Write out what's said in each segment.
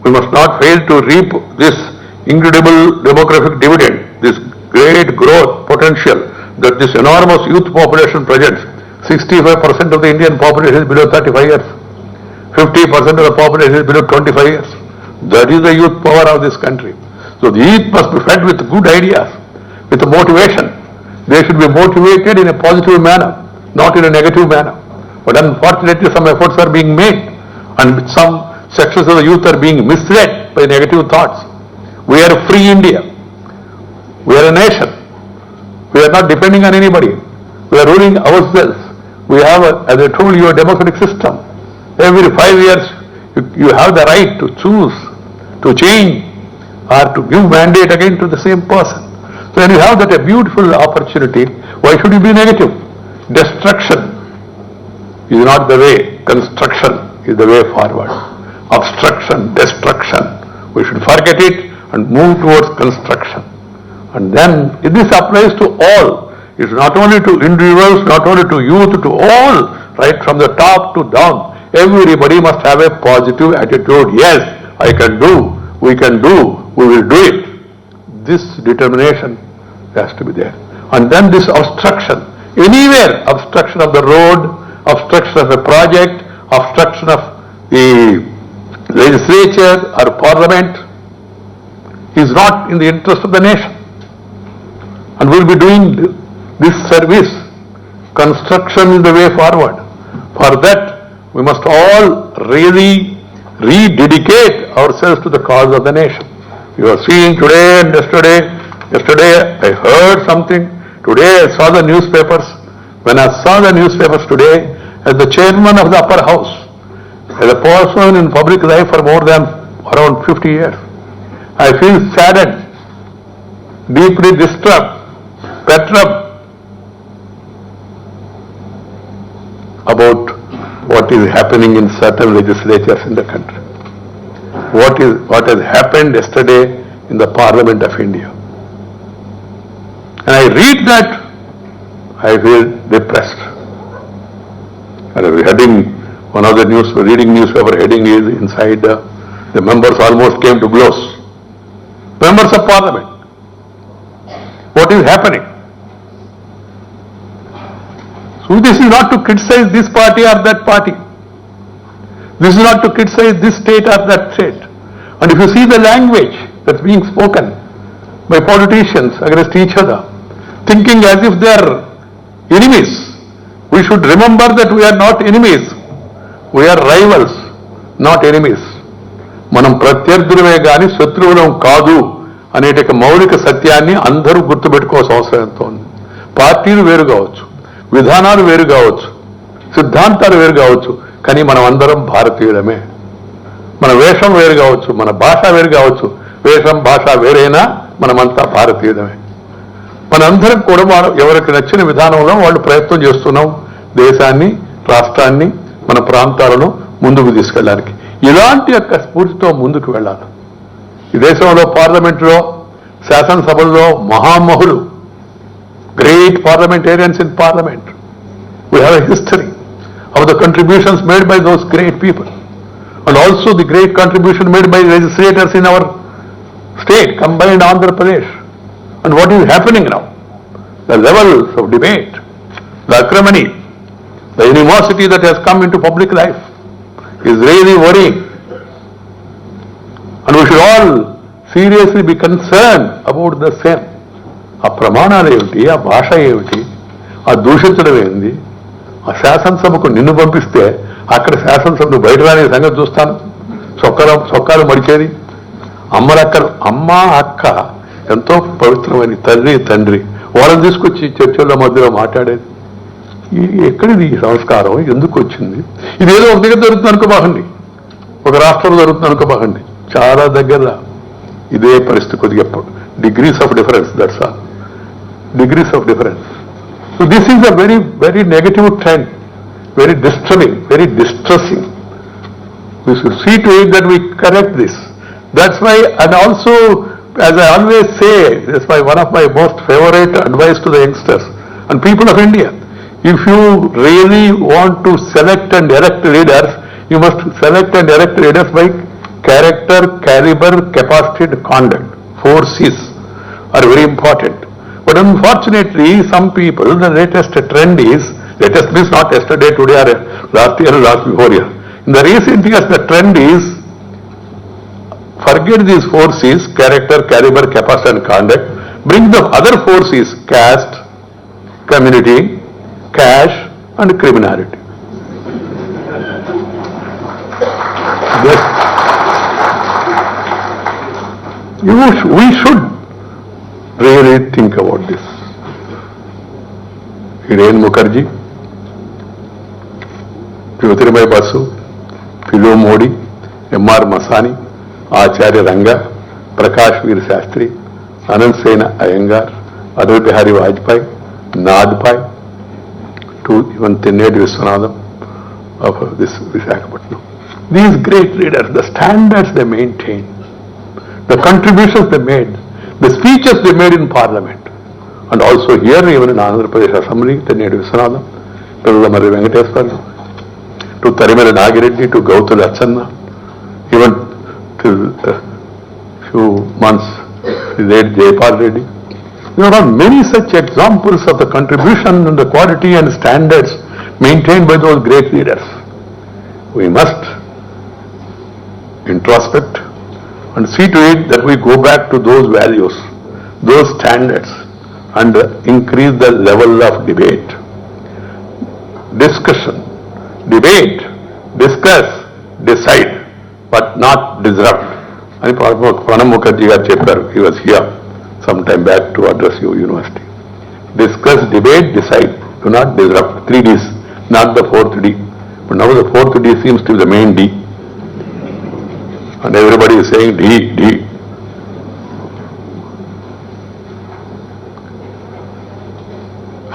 We must not fail to reap this incredible demographic dividend, this great growth potential that this enormous youth population presents. 65% of the Indian population is below 35 years. 50% of the population is below 25 years. That is the youth power of this country. So the youth must be fed with good ideas, with motivation. They should be motivated in a positive manner, not in a negative manner. But unfortunately some efforts are being made and some sections of the youth are being misled by negative thoughts. We are a free India. We are a nation. We are not depending on anybody. We are ruling ourselves. We have, as I told you, a democratic system. Every 5 years you have the right to choose, to change, or to give mandate again to the same person. So when you have that a beautiful opportunity, why should you be negative? Destruction is not the way. Construction is the way forward. Obstruction, destruction. We should forget it and move towards construction. And then this applies to all. It's not only to individuals, not only to youth, to all, right from the top to down. Everybody must have a positive attitude. Yes, I can do, we will do it. This determination has to be there. And then this obstruction, anywhere, obstruction of the road, obstruction of a project, obstruction of the legislature or parliament is not in the interest of the nation. And we will be doing this service. Construction is the way forward. For that, we must all really rededicate ourselves to the cause of the nation. You are seeing today and yesterday. Yesterday I heard something. Today I saw the newspapers. When I saw the newspapers today, as the chairman of the upper house, as a person in public life for more than around 50 years, I feel saddened, deeply disturbed, perturbed about what is happening in certain legislatures in the country. What has happened yesterday in the Parliament of India. And I read that, I feel depressed. And I was heading, one of the reading newspaper heading is inside, the members almost came to blows. Members of Parliament. What is happening? So this is not to criticize this party or that party. This is not to criticize this state or that state. And if you see the language that's being spoken by politicians against each other, thinking as if they are enemies, we should remember that we are not enemies. We are rivals, not enemies. మనం ప్రత్యర్థులమే గాని శత్రువులం కాదు అనేట మౌలిక సత్యాన్ని అందరూ గుర్తుపెట్టుకోవాల్సిన అవసరం ఎంతో ఉంది. పార్టీలు వేరు కావచ్చు, విధానాలు వేరు కావచ్చు, సిద్ధాంతాలు వేరు కావచ్చు, కానీ మనం అందరం భారతీయులమే. మన వేషం వేరు కావచ్చు, మన భాష వేరు కావచ్చు, వేషం భాష వేరైనా మనమంతా భారతీయులమే. మనందరం కూడా ఎవరికి నచ్చిన విధానంలో వాళ్ళు ప్రయత్నం చేస్తున్నాం దేశాన్ని, రాష్ట్రాన్ని, మన ప్రాంతాలను ముందుకు తీసుకెళ్ళడానికి. ఇలాంటి యొక్క స్ఫూర్తితో ముందుకు వెళ్ళాలి. ఈ దేశంలో పార్లమెంట్లో, శాసనసభల్లో మహామహులు, great parliamentarians in parliament. We have a history of the contributions made by those great people, and also the great contribution made by legislators in our state, combined Andhra Pradesh. And what is happening now? The levels of debate, the acrimony, the animosity that has come into public life is really worrying. And we should all seriously be concerned about the same. ఆ ప్రమాణాలు ఏమిటి, ఆ భాష ఏమిటి, ఆ దూషించడం ఏంది? ఆ శాసనసభకు నిన్ను పంపిస్తే అక్కడ శాసనసభను బయట రాని సంగతి చూస్తాను. చొక్కాలు మడిచేది. అమ్మలక్కలు, అమ్మ అక్క ఎంతో పవిత్రమైన తల్లి తండ్రి, వాళ్ళని తీసుకొచ్చి చర్చల మధ్యలో మాట్లాడేది. ఎక్కడిది ఈ సంస్కారం, ఎందుకు వచ్చింది? ఇదేదో ఒక దగ్గర జరుగుతుంది అనుకోబాకండి, ఒక రాష్ట్రంలో జరుగుతుంది అనుకోబాకండి, చాలా దగ్గర ఇదే పరిస్థితి. కొద్దిగా degrees of difference, that's all. Degrees of difference. So this is a very, very negative trend, very disturbing, very distressing. We should see to it that we correct this. That's why, and also, as I always say, that's why one of my most favorite advice to the youngsters and people of India, if you really want to select and elect leaders, you must select and elect leaders by character, caliber, capacity and conduct. 4 C's are very important. But unfortunately, some people, the latest trend is, latest means not yesterday, today or last year or last before year. In the recent years, the trend is, forget these 4 C's, character, caliber, capacity and conduct, bring the other 4 C's, caste, community, cash and criminality. We should really think about this. Hiren Mukherjee, Jyotirmay Basu, Philo Modi, M.R. Masani, Acharya Ranga, Prakash Veer Shastri, Anand Sena Iyengar, Atal Bihari Vajpayee, Nadpai, to even Thinnedi Viswanathan of this Visakhapatnam. These great leaders, the standards they maintained, the contributions they made, the speeches they made in Parliament, and also here even in Andhra Pradesh Assembly, Thinnedi Viswanathan, Pillamari Venkateswara, to Tarimala Nagireddy, to Gautam Lachanna, even till few months late Jayapal Reddy. There are many such examples of the contribution and the quality and standards maintained by those great leaders. We must introspect and see to it that we go back to those values, those standards, and increase the level of debate. Discussion, debate, discuss, decide, but not disrupt. And Pranab Mukherjee garu chepparu, he was here some time back to address your university. Discuss, debate, decide, do not disrupt. 3 Ds, not the 4th D. But now the 4th D seems to be the main D. And everybody is saying D, D.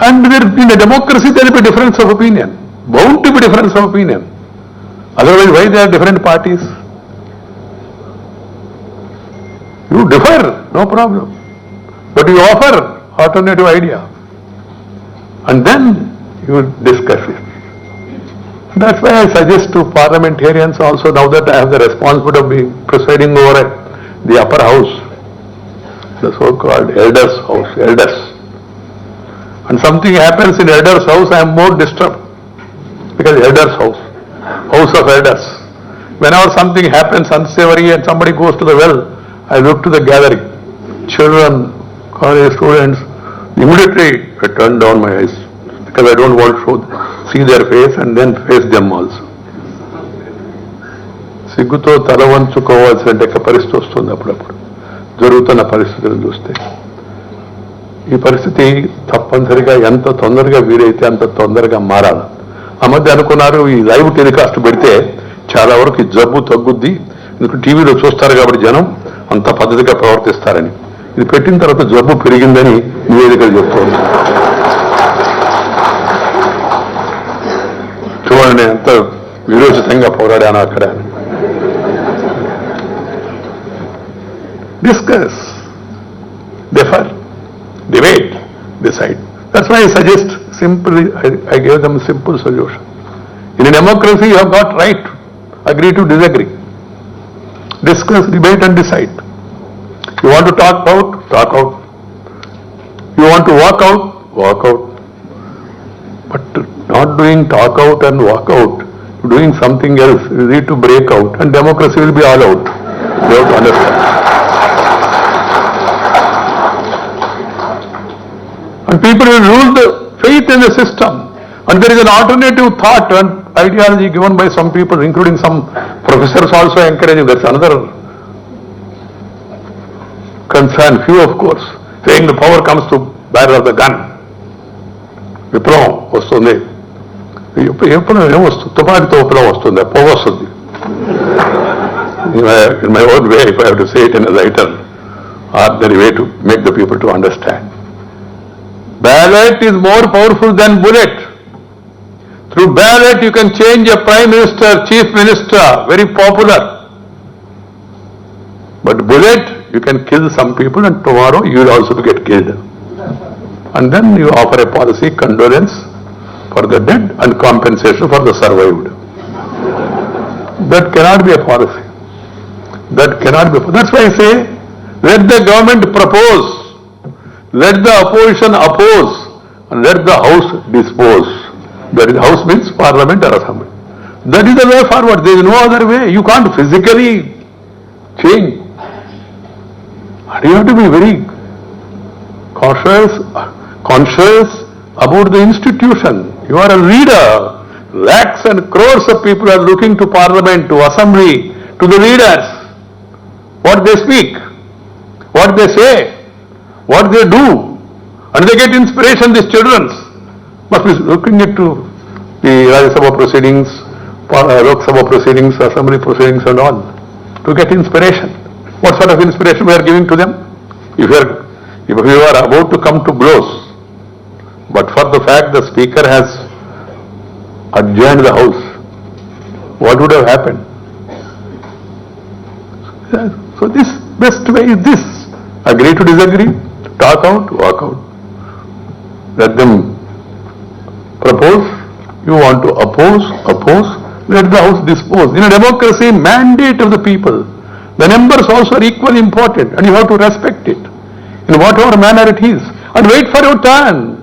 And in a democracy there will be difference of opinion. Bound to be difference of opinion. Otherwise, why there are different parties? You differ, no problem. But you offer alternative idea. And then you discuss it. That's why I suggest to parliamentarians also, now that I have the responsibility of being presiding over the upper house, the so-called elders' house, elders. And something happens in elders' house, I am more disturbed. Because elders' house, house of elders. Whenever something happens unsavory and somebody goes to the well, I look to the gathering. Children, college students, immediately I turn down my eyes. Because I don't want to see their face and then face them also. సిగ్గుతో తల వంచుకోవాల్సిన పరిస్థితి వస్తుంది అప్పుడప్పుడు జరుగుతున్న పరిస్థితులు చూస్తే. ఈ పరిస్థితి తప్పనిసరిగా ఎంత తొందరగా వీలైతే అంత తొందరగా మారాలి. ఆ మధ్య అనుకున్నారు ఈ లైవ్ టెలికాస్ట్ పెడితే చాలా వరకు ఈ జబ్బు తగ్గుద్ది, ఎందుకంటే టీవీలో చూస్తారు కాబట్టి జనం అంత పద్ధతిగా ప్రవర్తిస్తారని. ఇది పెట్టిన తర్వాత జబ్బు పెరిగిందని నివేదికలు చెప్తోంది. చూడండి ఎంత విరోచితంగా పోరాడాను అక్కడ. Discuss, differ, debate, decide. That's why I suggest simply, I gave them a simple solution. In a democracy you have got right, agree to disagree. Discuss, debate and decide. You want to talk out. You want to walk out. But not doing talk out and walk out, doing something else, you need to break out and democracy will be all out. You have to understand. And people will lose the faith in the system. And there is an alternative thought and ideology given by some people, including some professors also encouraging. That's another concern, few of course, saying the power comes to bearer of the gun. విప్లవం వస్తుంది, విప్లవం ఏమొస్తుంది, తుపాకీతో విప్లవం వస్తుంది, పొగ వస్తుంది. In my own way, if I have to say it in a lighter, ordinary way to make the people to understand. Ballot is more powerful than bullet. Through ballot you can change a prime minister, chief minister, very popular. But bullet, you can kill some people and tomorrow you will also get killed. And then you offer a policy, condolence for the dead and compensation for the survived. That cannot be a policy. That cannot be. That's why I say, let the government propose, let the opposition oppose, and let the House dispose. That is, House means Parliament or Assembly. That is the way forward. There is no other way. You can't physically change. And you have to be very conscious about the institution. You are a leader. Lakhs and crores of people are looking to Parliament, to Assembly, to the leaders. What they speak, what they say, what they do. And they get inspiration, these children must be looking into the Rajya Sabha proceedings, Lok Sabha proceedings, Assembly proceedings and all, to get inspiration. What sort of inspiration we are giving to them? If you are about to come to blows, but for the fact the Speaker has adjourned the House, what would have happened? So this best way is this. Agree to disagree, talk out, walk out. Let them propose. You want to oppose, let the House dispose. In a democracy, mandate of the people. The numbers also are equally important and you have to respect it in whatever manner it is. And wait for your turn.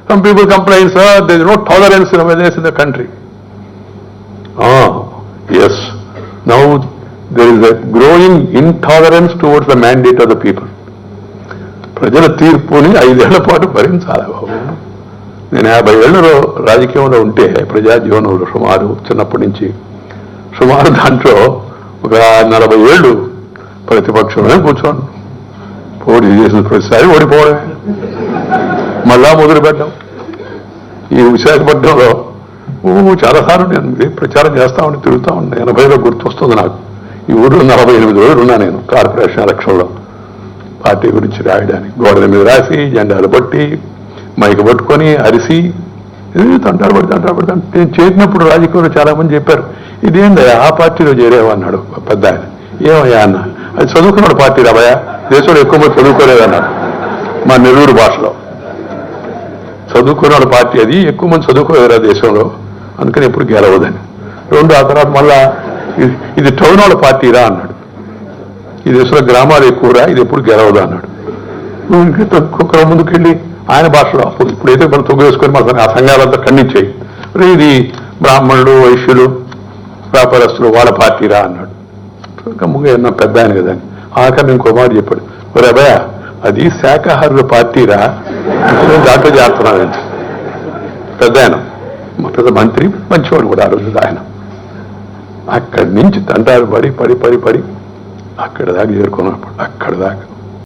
Some people complain, sir, there is no tolerance nowadays in the country. Yes. Now there is a growing intolerance towards the mandate of the people. ప్రజల తీర్పుని 5 ఏళ్ల పాటు భరించాలి బాబు. నేను 50 ఏళ్లలో రాజకీయంలో ఉంటే ప్రజా జీవనంలో సుమారు చిన్నప్పటి నుంచి సుమారు దాంట్లో ఒక 40 ఏళ్ళు ప్రతిపక్షంలోనే కూర్చోను. పోటీ చేసిన ప్రతిసారి ఓడిపోవడమే. మళ్ళా మొదలు పెట్టాం. ఈ విశాఖపట్నంలో చాలాసార్లు నేను ప్రచారం చేస్తా ఉండి తిరుగుతూ ఉన్నా. 80లో గుర్తొస్తుంది నాకు. ఈ ఊళ్ళో 48 రోజులు ఉన్నా నేను కార్పొరేషన్ ఎలక్షన్లో పార్టీ గురించి రాయడానికి. గోడల మీద రాసి, జెండాలు పట్టి, మైకు పట్టుకొని, అరిసి, తంటారు పడతా. నేను చేరినప్పుడు రాజకీయంలో చాలా మంది చెప్పారు, ఇదేందయ్యా ఆ పార్టీలో చేరేవన్నాడు పెద్ద ఆయన. ఏమయ్యా అన్న, అది చదువుకున్నాడు పార్టీ రాబోయా, దేశంలో ఎక్కువ మంది చదువుకోలేదన్నాడు మా నెల్లూరు భాషలో. చదువుకున్నాడు పార్టీ, అది ఎక్కువ మంది చదువుకోలేరా దేశంలో, అందుకని ఎప్పుడు గెలవదని. ఆ తర్వాత మళ్ళా ఇది టౌన్ వాళ్ళ పార్టీరా అన్నాడు. ఈ దేశంలో గ్రామాలు ఎక్కువరా, ఇది ఎప్పుడు గెలవదు అన్నాడు. ఒక్కొక్కరు ముందుకెళ్ళి ఆయన భాషలో అప్పుడు ఇప్పుడైతే మనం తొగ్గు వేసుకొని మన ఆ సంఘాలంతా ఖండించాయి. ఇది బ్రాహ్మణులు, వైశ్యులు, వ్యాపారస్తులు వాళ్ళ పార్టీరా అన్నాడు. గమ్ముగా నా పెద్ద ఆయన కదా అని. ఆఖరి ఇంకో మాట చెప్పాడు, ఒరే అబ్బాయ అది శాఖాహారుల పార్టీరా, దాంట్లో చేస్తున్నాడండి. పెద్ద ఆయన మా పెద్ద మంత్రి, మంచివాడు కూడా ఆ రోజు ఆయన. అక్కడి నుంచి తంటాలు పడి అక్కడ దాకా చేరుకున్నప్పుడు అక్కడ దాకా